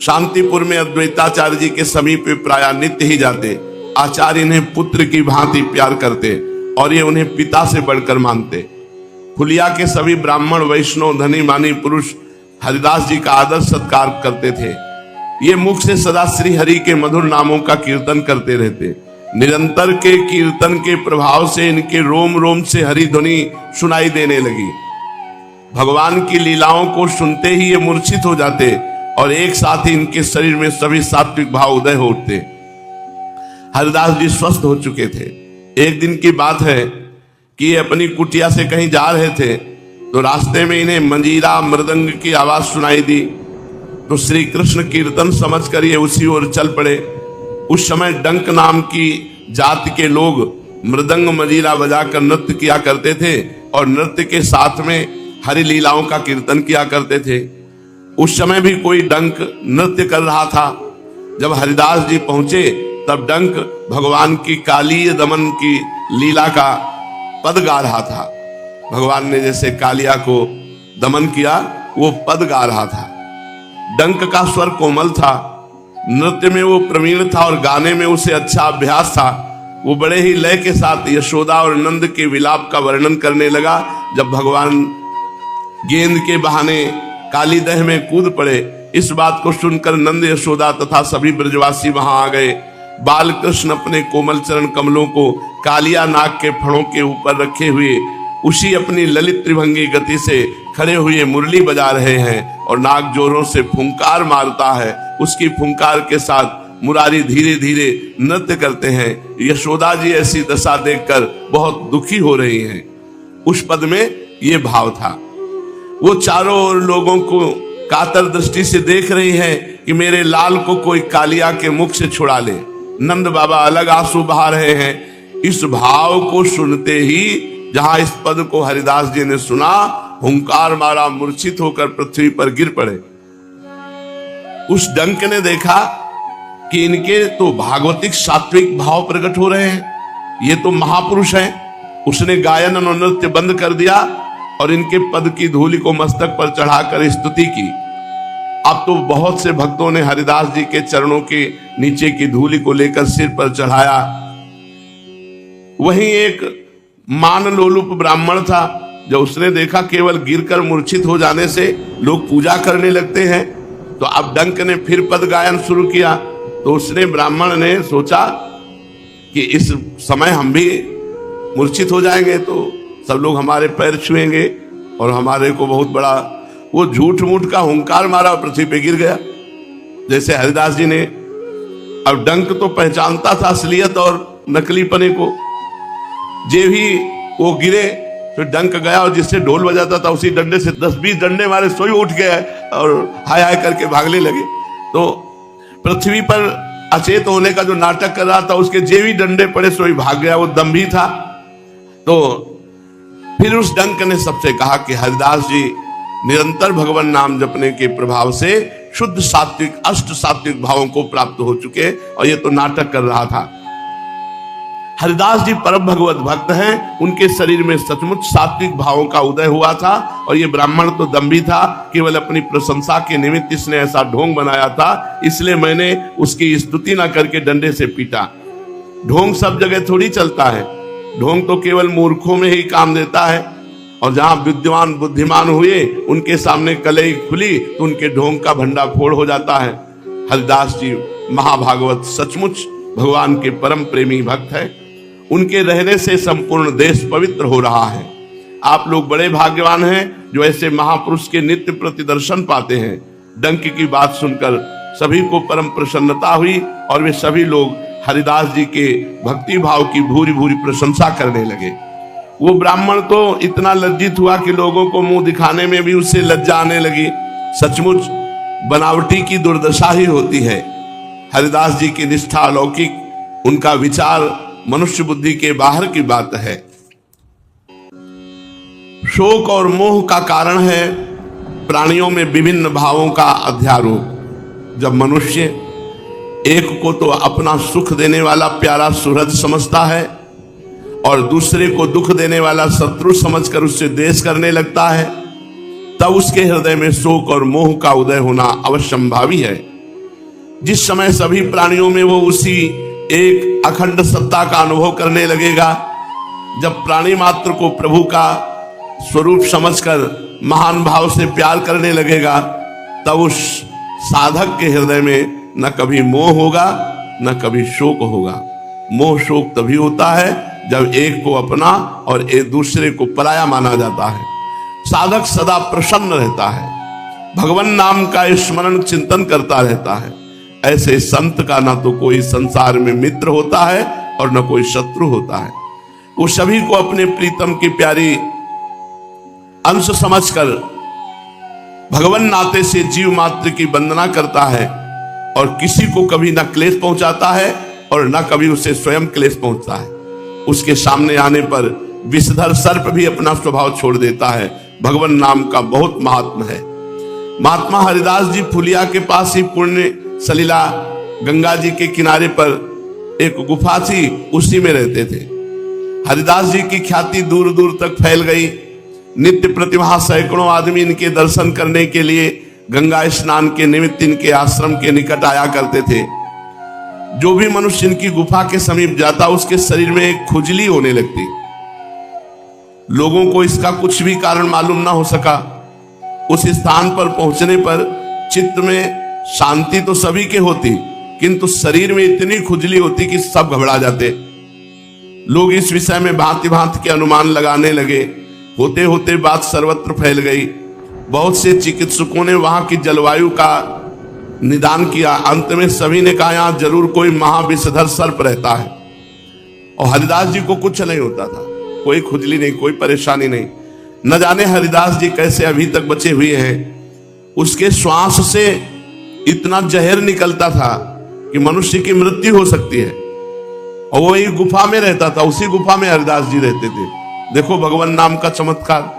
शांतिपुर में अद्वैताचार्य जी के समीप प्राय नित्य ही जाते। आचार्य इन्हें पुत्र की भांति प्यार करते और ये उन्हें पिता से बढ़कर मानते। फुलिया के सभी ब्राह्मण वैष्णव धनी मानी पुरुष हरिदास जी का आदर सत्कार करते थे। ये मुख से सदा श्री हरि के मधुर नामों का कीर्तन करते रहते। निरंतर के कीर्तन के प्रभाव से इनके रोम रोम से हरि ध्वनि सुनाई देने लगी। भगवान की लीलाओं को सुनते ही ये मूर्छित हो जाते और एक साथ ही इनके शरीर में सभी सात्विक भाव उदय हो उठते। हरिदास जी स्वस्थ हो चुके थे। एक दिन की बात है कि ये अपनी कुटिया से कहीं जा रहे थे तो रास्ते में इन्हें मंजीरा मृदंग की आवाज सुनाई दी। तो श्री कृष्ण कीर्तन समझकर ये उसी ओर चल पड़े। उस समय डंक नाम की जाति के लोग मृदंग मंजीरा बजाकर नृत्य किया करते थे और नृत्य के साथ में हरि लीलाओं का कीर्तन किया करते थे। उस समय भी कोई डंक नृत्य कर रहा था। जब हरिदास जी पहुंचे तब डंक भगवान की कालीय दमन की लीला का पद गा रहा था। भगवान ने जैसे कालिया को दमन किया वो पद गा रहा था। डंक का स्वर कोमल था, नृत्य में वो प्रवीण था और गाने में उसे अच्छा अभ्यास था। वो बड़े ही लय के साथ यशोदा और नंद के विलाप का वर्णन करने लगा। जब भगवान गेंद के बहाने काली दह में कूद पड़े, इस बात को सुनकर नंद, यशोदा तथा सभी ब्रजवासी वहां आ गए। बाल कृष्ण अपने कोमल चरण कमलों को कालिया नाग के फणों के ऊपर रखे हुए उसी अपनी ललित त्रिभंगी गति से खड़े हुए मुरली बजा रहे हैं और नाग जोरों से फुंकार मारता है। उसकी फुंकार के साथ मुरारी धीरे धीरे नृत्य करते हैं। यशोदा जी ऐसी दशा देखकर बहुत दुखी हो रही हैं। उस पद में ये भाव था। वो चारों ओर लोगों को कातर दृष्टि से देख रही है कि मेरे लाल को कोई कालिया के मुख से छुड़ा ले। नंद बाबा अलग आंसू बहा रहे हैं। इस भाव को सुनते ही जहां इस पद को हरिदास जी ने सुना, हुंकार मारा, मूर्छित होकर पृथ्वी पर गिर पड़े। उस डंक ने देखा कि इनके तो भागवतिक सात्विक भाव प्रकट हो रहे हैं, ये तो महापुरुष हैं। उसने गायन और नृत्य बंद कर दिया और इनके पद की धूलि को मस्तक पर चढ़ाकर स्तुति की। अब तो बहुत से भक्तों ने हरिदास जी के चरणों के नीचे की धूलि को लेकर सिर पर चढ़ाया। वहीं एक मान लोलुप ब्राह्मण था, जब उसने देखा केवल गिरकर मूर्छित हो जाने से लोग पूजा करने लगते हैं, तो अब डंक ने फिर पद गायन शुरू किया। तो उसने ब्राह्मण ने सोचा कि इस समय हम भी मूर्छित हो जाएंगे तो सब लोग हमारे पैर छुएंगे और हमारे को बहुत बड़ा, वो झूठ मूठ का हुंकार मारा और पृथ्वी पे गिर गया। जैसे हरिदास जी ने, अब डंक तो पहचानता था असलियत और नकलीपने को। जे भी वो गिरे तो डंक गया और जिससे ढोल बजाता था उसी डंडे से 10-20 डंडे मारे, सोई उठ गया और हाय हाय करके भागने लगे। तो पृथ्वी पर अचेत होने का जो नाटक कर रहा था उसके जे भी डंडे पड़े सोई भाग गया, वो दम्भी था। तो फिर उस डंक ने सबसे कहा कि हरिदास जी निरंतर भगवान नाम जपने के प्रभाव से शुद्ध सात्विक अष्ट सात्विक भावों को प्राप्त हो चुके और ये तो नाटक कर रहा था। हरिदास जी परम भगवत भक्त हैं, उनके शरीर में सचमुच सात्विक भावों का उदय हुआ था और ये ब्राह्मण तो दम्भी था, केवल अपनी प्रशंसा के निमित्त इसने ऐसा ढोंग बनाया था, इसलिए मैंने उसकी स्तुति ना करके डंडे से पीटा। ढोंग सब जगह थोड़ी चलता है, ढोंग तो केवल मूर्खों में ही काम देता है और जहां विद्वान बुद्धिमान हुए उनके सामने कलई खुली तो उनके ढोंग का भंडा फोड़ हो जाता है। हरिदास जी महाभागवत सचमुच भगवान के परम प्रेमी भक्त है, उनके रहने से संपूर्ण देश पवित्र हो रहा है। आप लोग बड़े भाग्यवान हैं जो ऐसे महापुरुष के नित्य प्रतिदर्शन पाते हैं। डंक की बात सुनकर सभी को परम प्रसन्नता हुई और वे सभी लोग हरिदास जी के भक्ति भाव की भूरी भूरी प्रशंसा करने लगे। वो ब्राह्मण तो इतना लज्जित हुआ कि लोगों को मुंह दिखाने में भी उससे लज्जा आने लगी। सचमुच बनावटी की दुर्दशा ही होती है। हरिदास जी की निष्ठा अलौकिक, उनका विचार मनुष्य बुद्धि के बाहर की बात है। शोक और मोह का कारण है प्राणियों में विभिन्न भावों का अध्यारोप। जब मनुष्य एक को तो अपना सुख देने वाला प्यारा सुहृद समझता है और दूसरे को दुख देने वाला शत्रु समझकर उससे द्वेष करने लगता है, तब उसके हृदय में शोक और मोह का उदय होना अवश्यंभावी है। जिस समय सभी प्राणियों में वो उसी एक अखंड सत्ता का अनुभव करने लगेगा, जब प्राणी मात्र को प्रभु का स्वरूप समझकर महान भाव से प्यार करने लगेगा, तब उस साधक के हृदय में न कभी मोह होगा न कभी शोक होगा। मोह शोक तभी होता है जब एक को अपना और एक दूसरे को पराया माना जाता है। साधक सदा प्रसन्न रहता है, भगवान नाम का स्मरण चिंतन करता रहता है। ऐसे संत का न तो कोई संसार में मित्र होता है और न कोई शत्रु होता है। वो सभी को अपने प्रीतम की प्यारी अंश समझकर भगवान नाते से जीव मात्र की वंदना करता है और किसी को कभी न क्लेश पहुंचाता है और न कभी उसे स्वयं क्लेश पहुंचता है। उसके सामने आने पर विषधर सर्प भी अपना स्वभाव छोड़ देता है। भगवान नाम का बहुत महात्मा है। महात्मा हरिदास जी फुलिया के पास ही पुण्य सलीला गंगा जी के किनारे पर एक गुफा थी, उसी में रहते थे। हरिदास जी की ख्याति दूर दूर तक फैल गई। नित्य प्रति वहां सैकड़ों आदमी इनके दर्शन करने के लिए गंगा स्नान के निमित्त इनके आश्रम के निकट आया करते थे। जो भी मनुष्य इनकी गुफा के समीप जाता, उसके शरीर में एक खुजली होने लगती। लोगों को इसका कुछ भी कारण मालूम ना हो सका। उस स्थान पर पहुंचने पर चित्त में शांति तो सभी के होती, किंतु शरीर में इतनी खुजली होती कि सब घबरा जाते। लोग इस विषय में भांति भांति के अनुमान लगाने लगे। होते होते बात सर्वत्र फैल गई। बहुत से चिकित्सकों ने वहां की जलवायु का निदान किया। अंत में सभी ने कहा यहां जरूर कोई महाविषधर सर्प रहता है। और हरिदास जी को कुछ नहीं होता था, कोई खुजली नहीं, कोई परेशानी नहीं। न जाने हरिदास जी कैसे अभी तक बचे हुए हैं। उसके श्वास से इतना जहर निकलता था कि मनुष्य की मृत्यु हो सकती है। और वो एक गुफा में रहता था, उसी गुफा में हरिदास जी रहते थे। देखो भगवान नाम का चमत्कार।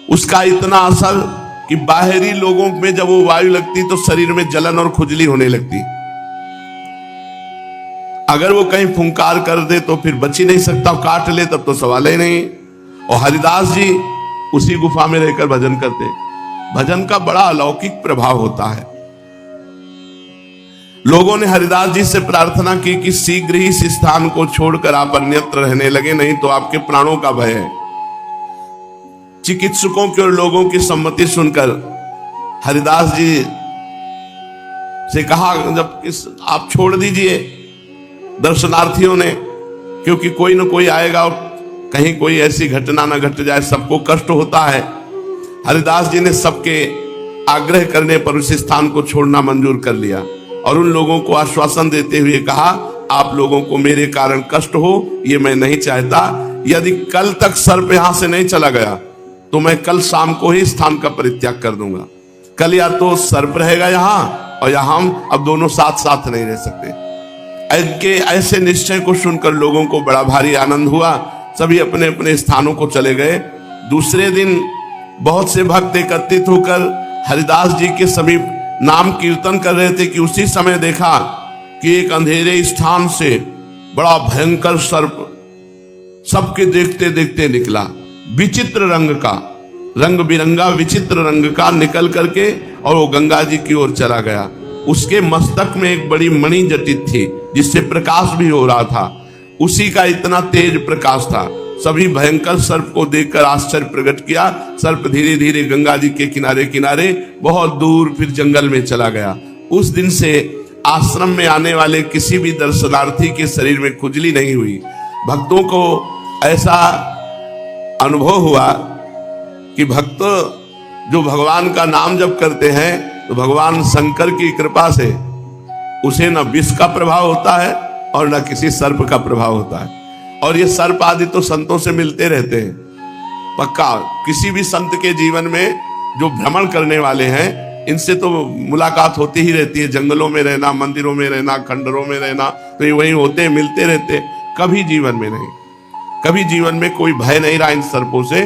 उसका इतना असर कि बाहरी लोगों में जब वो वायु लगती तो शरीर में जलन और खुजली होने लगती। अगर वो कहीं फुंकार कर दे तो फिर बच ही नहीं सकता, काट ले तब तो सवाल ही नहीं। और हरिदास जी उसी गुफा में रहकर भजन करते। भजन का बड़ा अलौकिक प्रभाव होता है। लोगों ने हरिदास जी से प्रार्थना की कि शीघ्र ही इस स्थान को छोड़कर आप अन्यत्र रहने लगे, नहीं तो आपके प्राणों का भय है। चिकित्सकों की और लोगों की सम्मति सुनकर हरिदास जी से कहा, जब आप छोड़ दीजिए दर्शनार्थियों ने, क्योंकि कोई न कोई आएगा और कहीं कोई ऐसी घटना न घट जाए, सबको कष्ट होता है। हरिदास जी ने सबके आग्रह करने पर उस स्थान को छोड़ना मंजूर कर लिया और उन लोगों को आश्वासन देते हुए कहा, आप लोगों को मेरे कारण कष्ट हो ये मैं नहीं चाहता। यदि कल तक सर्प यहां से नहीं चला गया तो मैं कल शाम को ही स्थान का परित्याग कर दूंगा। कल या तो सर्प रहेगा यहां और या हम अब दोनों साथ साथ नहीं रह सकते। ऐसे निश्चय को सुनकर लोगों को बड़ा भारी आनंद हुआ। सभी अपने अपने स्थानों को चले गए। दूसरे दिन बहुत से भक्त एकत्रित होकर हरिदास जी के समीप नाम कीर्तन कर रहे थे कि उसी समय देखा कि एक अंधेरे स्थान से बड़ा भयंकर सर्प सबके देखते देखते निकला। विचित्र रंग का, रंग बिरंगा विचित्र रंग का निकल करके और वो गंगा जी की ओर चला गया। उसके मस्तक में एक बड़ी मणि जटित थी जिससे प्रकाश भी हो रहा था। उसी का इतना तेज प्रकाश था। सभी भयंकर सर्प को देखकर आश्चर्य प्रकट किया। सर्प धीरे धीरे गंगा जी के किनारे किनारे बहुत दूर फिर जंगल में चला गया। उस दिन से आश्रम में आने वाले किसी भी दर्शनार्थी के शरीर में खुजली नहीं हुई। भक्तों को ऐसा अनुभव हुआ कि भक्त जो भगवान का नाम जप करते हैं तो भगवान शंकर की कृपा से उसे न विष का प्रभाव होता है और न किसी सर्प का प्रभाव होता है। और ये सर्प आदि तो संतों से मिलते रहते हैं पक्का। किसी भी संत के जीवन में जो भ्रमण करने वाले हैं इनसे तो मुलाकात होती ही रहती है। जंगलों में रहना, मंदिरों में रहना, खंडरों में रहना, तो ये वहीं होते हैं, मिलते रहते हैं। कभी जीवन में नहीं, कभी जीवन में कोई भय नहीं रहा इन सर्पों से,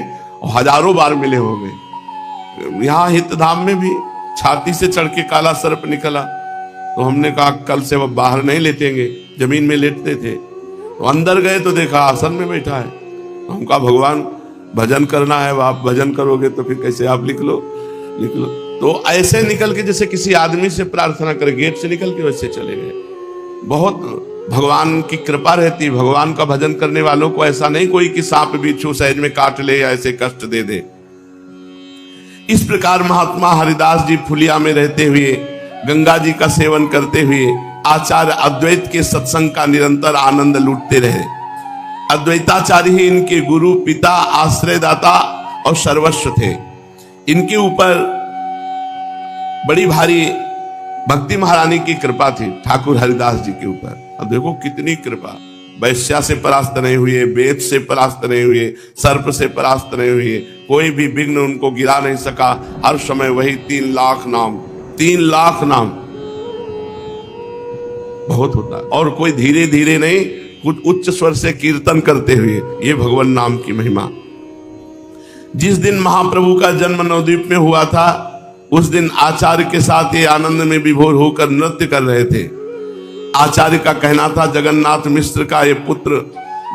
हजारों बार मिले होंगे। यहाँ हितधाम में भी छाती से चढ़ के काला सर्प निकला, तो हमने कहा कल से वो बाहर नहीं लेटेंगे, जमीन में लेटते थे। तो अंदर गए तो देखा आसन में बैठा है। हम कहा भगवान भजन करना है, आप भजन करोगे तो फिर कैसे, आप लिख लो। तो ऐसे निकल के जैसे किसी आदमी से प्रार्थना करे, गेट से निकल के वैसे चले गए। बहुत भगवान की कृपा रहती है। भगवान का भजन करने वालों को ऐसा नहीं कोई कि सांप बिच्छू सहज में काट ले या ऐसे कष्ट दे दे। इस प्रकार महात्मा हरिदास जी फुलिया में रहते हुए, गंगा जी का सेवन करते हुए आचार्य अद्वैत के सत्संग का निरंतर आनंद लूटते रहे। अद्वैताचार्य ही इनके गुरु, पिता, आश्रयदाता और सर्वस्व थे। इनके ऊपर बड़ी भारी भक्ति महारानी की कृपा थी, ठाकुर हरिदास जी के ऊपर। अब देखो कितनी कृपा, वैश्या से परास्त नहीं हुए, वेद से परास्त नहीं हुए, सर्प से परास्त नहीं हुए, कोई भी विघ्न उनको गिरा नहीं सका। हर समय वही 3 लाख नाम, 3 लाख नाम बहुत होता है। और कोई धीरे धीरे नहीं, कुछ उच्च स्वर से कीर्तन करते हुए, ये भगवान नाम की महिमा। जिस दिन महाप्रभु का जन्म नवद्वीप में हुआ था, उस दिन आचार्य के साथ ये आनंद में विभोर होकर नृत्य कर रहे थे। आचार्य का कहना था जगन्नाथ मिश्र का ये पुत्र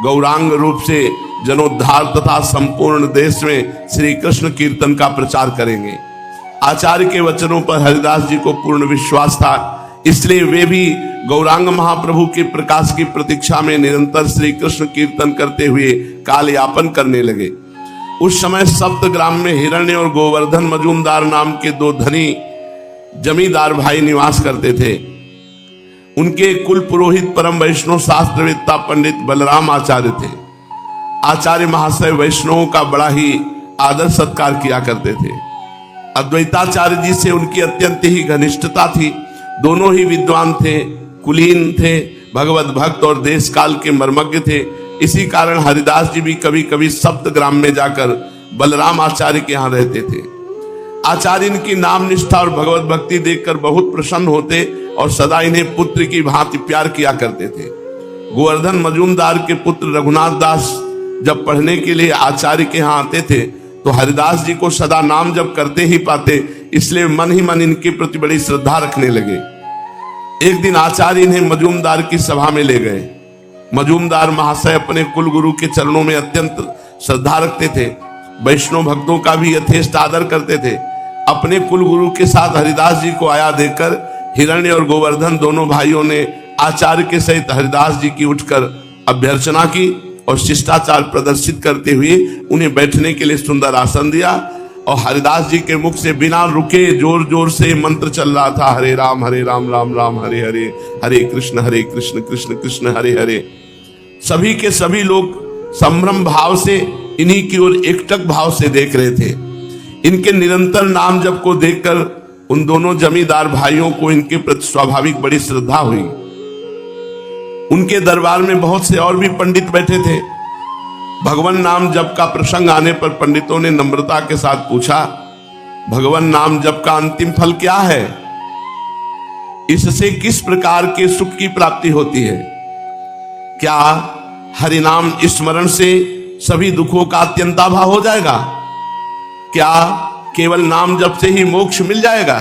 गौरांग रूप से जनोद्धार तथा संपूर्ण देश में श्री कृष्ण कीर्तन का प्रचार करेंगे। आचार्य के वचनों पर हरिदास जी को पूर्ण विश्वास था, इसलिए वे भी गौरांग महाप्रभु के प्रकाश की प्रतीक्षा में निरंतर श्री कृष्ण कीर्तन करते हुए काल यापन करने लगे। उस समय सप्तग्राम में हिरण्य और गोवर्धन मजूमदार नाम के 2 धनी जमींदार भाई निवास करते थे। उनके कुल पुरोहित परम वैष्णव शास्त्रवेत्ता पंडित बलराम आचार्य थे। आचार्य महाशय वैष्णवों का बड़ा ही आदर सत्कार किया करते थे। अद्वैताचार्य जी से उनकी अत्यंत ही घनिष्ठता थी। दोनों ही विद्वान थे, कुलीन थे, भगवत भक्त और देश काल के मर्मज्ञ थे। इसी कारण हरिदास जी भी कभी कभी सप्तग्राम में जाकर बलराम आचार्य के यहाँ रहते थे। आचार्य इनकी नाम निष्ठा और भगवत भक्ति देखकर बहुत प्रसन्न होते और सदा इन्हें पुत्र की भांति प्यार किया करते थे। गोवर्धन मजूमदार के पुत्र रघुनाथ दास जब पढ़ने के लिए आचार्य के यहाँ आते थे तो हरिदास जी को सदा नाम जब करते ही पाते, इसलिए मन ही मन इनके प्रति बड़ी श्रद्धा रखने लगे। एक दिन आचार्य इन्हें मजूमदार की सभा में ले गए। मजूमदार महाशय अपने कुल गुरु के चरणों में अत्यंत श्रद्धा रखते थे, वैष्णव भक्तों का भी यथेष्ट आदर करते थे। अपने कुल गुरु के साथ हरिदास जी को आया देखकर हिरण्य और गोवर्धन दोनों भाइयों ने आचार्य के सहित हरिदास जी की उठकर अभ्यर्चना की और शिष्टाचार प्रदर्शित करते हुए उन्हें बैठने के लिए सुंदर आसन दिया। और हरिदास जी के मुख से बिना रुके जोर जोर से मंत्र चल रहा था, हरे राम राम राम हरे हरे, हरे कृष्ण कृष्ण कृष्ण हरे हरे। सभी के सभी लोग संभ्रम भाव से इन्हीं की ओर एकटक भाव से देख रहे थे। इनके निरंतर नाम जप को देखकर उन दोनों जमींदार भाइयों को इनके प्रति स्वाभाविक बड़ी श्रद्धा हुई। उनके दरबार में बहुत से और भी पंडित बैठे थे। भगवान नाम जप का प्रसंग आने पर पंडितों ने नम्रता के साथ पूछा, भगवान नाम जप का अंतिम फल क्या है? इससे किस प्रकार के सुख की प्राप्ति होती है? क्या हरिनाम स्मरण से सभी दुखों का अत्यंताभाव हो जाएगा? क्या केवल नाम जप से ही मोक्ष मिल जाएगा?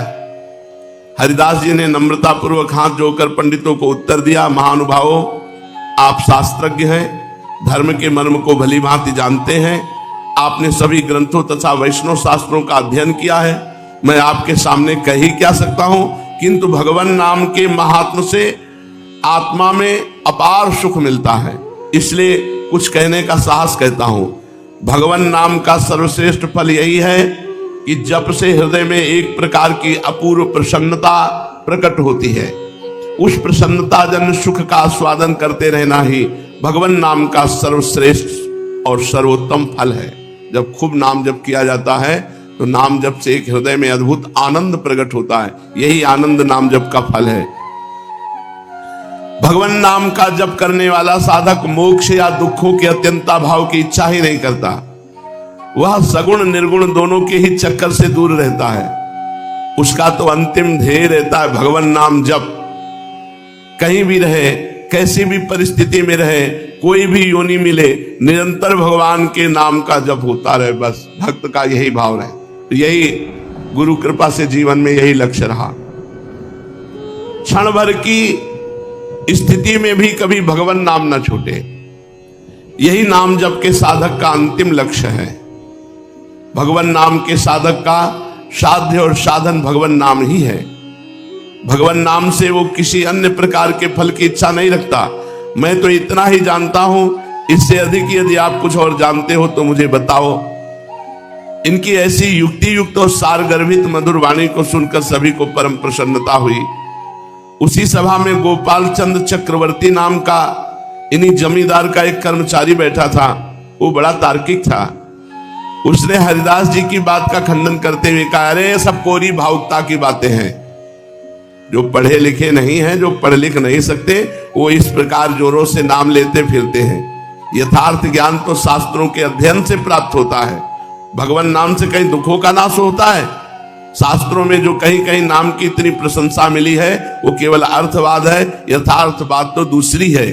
हरिदास जी ने नम्रता पूर्वक हाथ जोड़कर पंडितों को उत्तर दिया, महानुभावों, आप शास्त्रज्ञ हैं, धर्म के मर्म को भली भांति जानते हैं। आपने सभी ग्रंथों तथा वैष्णव शास्त्रों का अध्ययन किया है। मैं आपके सामने कह ही क्या सकता हूं, किंतु भगवान नाम के महात्म से आत्मा में अपार सुख मिलता है, इसलिए कुछ कहने का साहस कहता हूं। भगवान नाम का सर्वश्रेष्ठ फल यही है कि जप से हृदय में एक प्रकार की अपूर्व प्रसन्नता प्रकट होती है। उस प्रसन्नता जन सुख का आस्वादन करते रहना ही भगवान नाम का सर्वश्रेष्ठ और सर्वोत्तम फल है। जब खूब नाम जप किया जाता है तो नाम जप से एक हृदय में अद्भुत आनंद प्रकट होता है। यही आनंद नाम जप का फल है। भगवान नाम का जप करने वाला साधक मोक्ष या दुखों के अत्यंता भाव की इच्छा ही नहीं करता। वह सगुण निर्गुण दोनों के ही चक्कर से दूर रहता है। उसका तो अंतिम ध्येय रहता है भगवान नाम जप। कहीं भी रहे, कैसी भी परिस्थिति में रहे, कोई भी योनि मिले, निरंतर भगवान के नाम का जप होता रहे। बस भक्त का यही भाव रहे। तो यही गुरु कृपा से जीवन में यही लक्ष्य रहा। क्षण भर की स्थिति में भी कभी भगवान नाम न छूटे। यही नाम जप के साधक का अंतिम लक्ष्य है। भगवान नाम के साधक का साध्य और साधन भगवान नाम ही है। भगवान नाम से वो किसी अन्य प्रकार के फल की इच्छा नहीं रखता। मैं तो इतना ही जानता हूं, इससे अधिक यदि आप कुछ और जानते हो तो मुझे बताओ। इनकी ऐसी युक्ति युक्त और सारगर्भित मधुर वाणी को सुनकर सभी को परम प्रसन्नता हुई। उसी सभा में गोपाल चंद चक्रवर्ती नाम का इन्हीं जमींदार का एक कर्मचारी बैठा था। वो बड़ा तार्किक था। उसने हरिदास जी की बात का खंडन करते हुए कहा, अरे सब कोरी भावुकता की बातें हैं। जो पढ़े लिखे नहीं हैं, जो पढ़ लिख नहीं सकते, वो इस प्रकार जोरों से नाम लेते फिरते हैं। यथार्थ ज्ञान तो शास्त्रों के अध्ययन से प्राप्त होता है। भगवान नाम से कहीं दुखों का नाश होता है? शास्त्रों में जो कहीं कहीं नाम की इतनी प्रशंसा मिली है वो केवल अर्थवाद है, यथार्थ बात तो दूसरी है।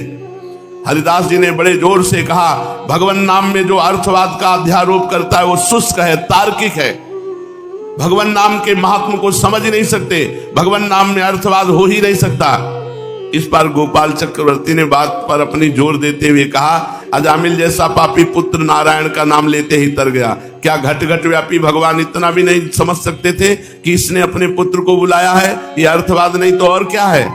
हरिदास जी ने बड़े जोर से कहा, भगवान नाम में जो अर्थवाद का अध्यारोप करता है वो शुष्क है, तार्किक है। भगवान नाम के महात्म को समझ नहीं सकते। भगवान नाम में अर्थवाद हो ही नहीं सकता। इस पर गोपाल चक्रवर्ती ने बात पर अपनी जोर देते हुए कहा, अजामिल जैसा पापी पुत्र नारायण का नाम लेते ही तर गया। क्या घट घट व्यापी भगवान इतना भी नहीं समझ सकते थे कि इसने अपने पुत्र को बुलाया है? यह अर्थवाद नहीं तो और क्या है?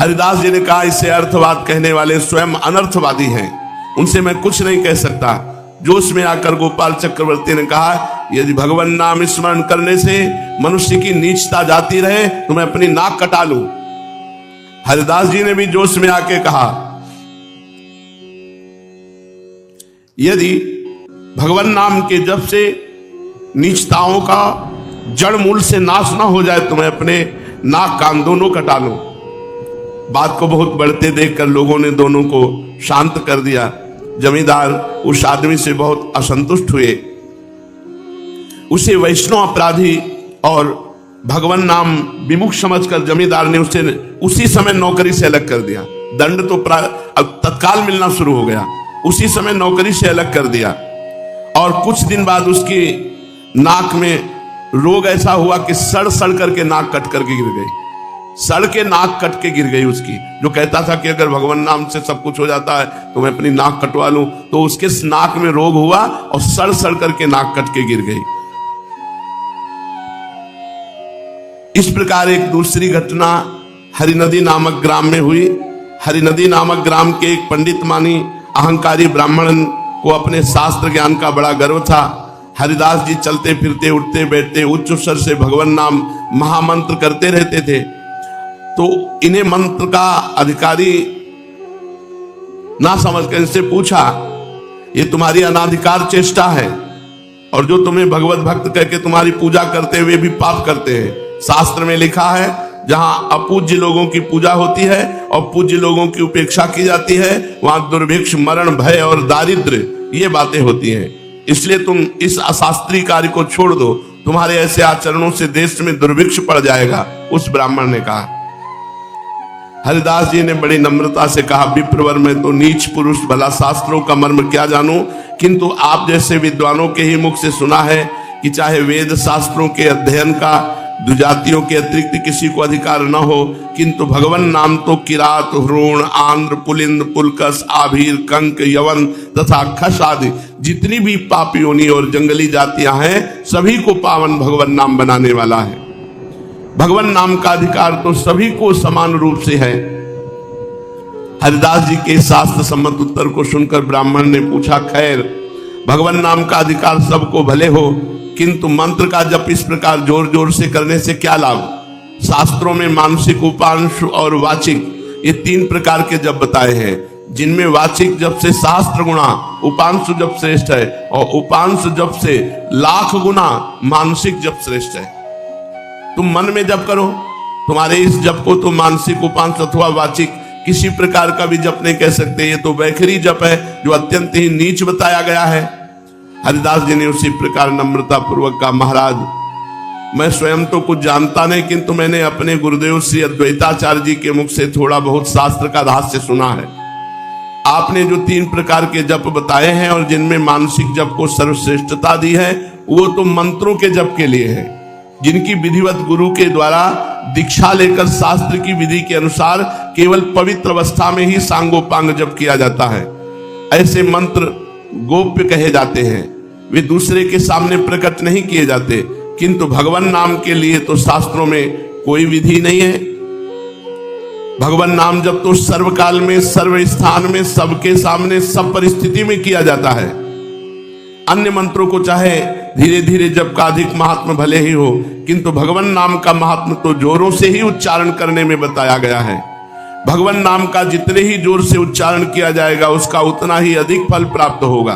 हरिदास जी ने कहा, इससे अर्थवाद कहने वाले स्वयं अनर्थवादी हैं, उनसे मैं कुछ नहीं कह सकता। जोश में आकर गोपाल चक्रवर्ती ने कहा, यदि भगवान नाम स्मरण करने से मनुष्य की नीचता जाती रहे तो मैं अपनी नाक कटा लूं। हरिदास जी ने भी जोश में आके कहा, यदि भगवान नाम के जप से नीचताओं का जड़ मूल से नाश ना हो जाए तो मैं अपने नाक कान दोनों कटा लूं। बात को बहुत बढ़ते देखकर लोगों ने दोनों को शांत कर दिया। जमींदार उस आदमी से बहुत असंतुष्ट हुए। उसे वैष्णव अपराधी और भगवान नाम विमुख समझकर जमींदार ने उसे उसी समय नौकरी से अलग कर दिया। दंड तो तत्काल मिलना शुरू हो गया। उसी समय नौकरी से अलग कर दिया और कुछ दिन बाद उसकी नाक में रोग ऐसा हुआ कि सड़ सड़ करके नाक कट करके गिर गई। सड़ के नाक कट के गिर गई उसकी। जो कहता था कि अगर भगवान नाम से सब कुछ हो जाता है तो मैं अपनी नाक कटवा लूं, तो उसके नाक में रोग हुआ और सड़ सड़ करके नाक कट के गिर गई। इस प्रकार एक दूसरी घटना हरिनदी नामक ग्राम में हुई। हरिनदी नामक ग्राम के एक पंडित मानी अहंकारी ब्राह्मण को अपने शास्त्र ज्ञान का बड़ा गर्व था। हरिदास जी चलते फिरते उठते बैठते उच्च स्वर से भगवान नाम महामंत्र करते रहते थे। तो इन्हें मंत्र का अधिकारी ना समझकर इनसे पूछा, ये तुम्हारी अनाधिकार चेष्टा है और जो तुम्हें भगवत भक्त कह के तुम्हारी पूजा करते हुए भी पाप करते हैं। शास्त्र में लिखा है, जहां अपूज्य लोगों की पूजा होती है और पूज्य लोगों की उपेक्षा की जाती है, वहां दुर्भिक्ष, मरण, भय और दारिद्र्य ये बातें होती हैं। इसलिए तुम इस अशास्त्रीय कार्य को छोड़ दो। तुम्हारे ऐसे आचरणों से देश में दुर्भिक्ष पड़ जाएगा, उस ब्राह्मण ने कहा। हरिदास जी ने बड़ी नम्रता से कहा, विप्रवर में तो नीच पुरुष, भला शास्त्रों का मर्म क्या जानूं, किंतु आप जैसे विद्वानों के ही मुख से सुना है कि चाहे वेद शास्त्रों के अध्ययन का द्विजातियों के अतिरिक्त किसी को अधिकार न हो, किंतु भगवान नाम तो किरात, ह्रोण, आंध्र, पुलिंद, पुलकस, आभीर, कंक, यवन तथा खस आदि जितनी भी पाप योनि और जंगली जातियां हैं, सभी को पावन भगवान नाम बनाने वाला है। भगवान नाम का अधिकार तो सभी को समान रूप से है। हरिदास जी के शास्त्र सम्मत उत्तर को सुनकर ब्राह्मण ने पूछा, खैर भगवान नाम का अधिकार सबको भले हो, किंतु मंत्र का जप इस प्रकार जोर जोर से करने से क्या लाभ? शास्त्रों में मानसिक, उपांशु और वाचिक ये 3 प्रकार के जप बताए हैं, जिनमें वाचिक जप से शास्त्र गुणा उपांशु जप श्रेष्ठ है और उपांशु जप से लाख गुना मानसिक जप श्रेष्ठ है। तुम मन में जप करो, तुम्हारे इस जप को तो मानसिक उपांश अथवा वाचिक किसी प्रकार का भी जप नहीं कह सकते, ये तो वैखरी जप है जो अत्यंत ही नीच बताया गया है। हरिदास जी ने उसी प्रकार नम्रता पूर्वक कहा, महाराज मैं स्वयं तो कुछ जानता नहीं, किंतु मैंने अपने गुरुदेव श्री अद्वैताचार्य जी के मुख से थोड़ा बहुत शास्त्र का रहस्य सुना है। आपने जो 3 प्रकार के जप बताए हैं और जिनमें मानसिक जप को सर्वश्रेष्ठता दी है, वो तो मंत्रों के जप के लिए है, जिनकी विधिवत गुरु के द्वारा दीक्षा लेकर शास्त्र की विधि के अनुसार केवल पवित्र अवस्था में ही सांगोपांग जप किया जाता है। ऐसे मंत्र गोप्य कहे जाते हैं, वे दूसरे के सामने प्रकट नहीं किए जाते। किंतु भगवान नाम के लिए तो शास्त्रों में कोई विधि नहीं है। भगवान नाम जब तो सर्वकाल में, सर्व स्थान में, सबके सामने, सब परिस्थिति में किया जाता है। अन्य मंत्रों को चाहे धीरे धीरे जप का अधिक महात्म भले ही हो, किंतु भगवान नाम का महात्म तो जोरों से ही उच्चारण करने में बताया गया है। भगवान नाम का जितने ही जोर से उच्चारण किया जाएगा उसका उतना ही अधिक फल प्राप्त होगा।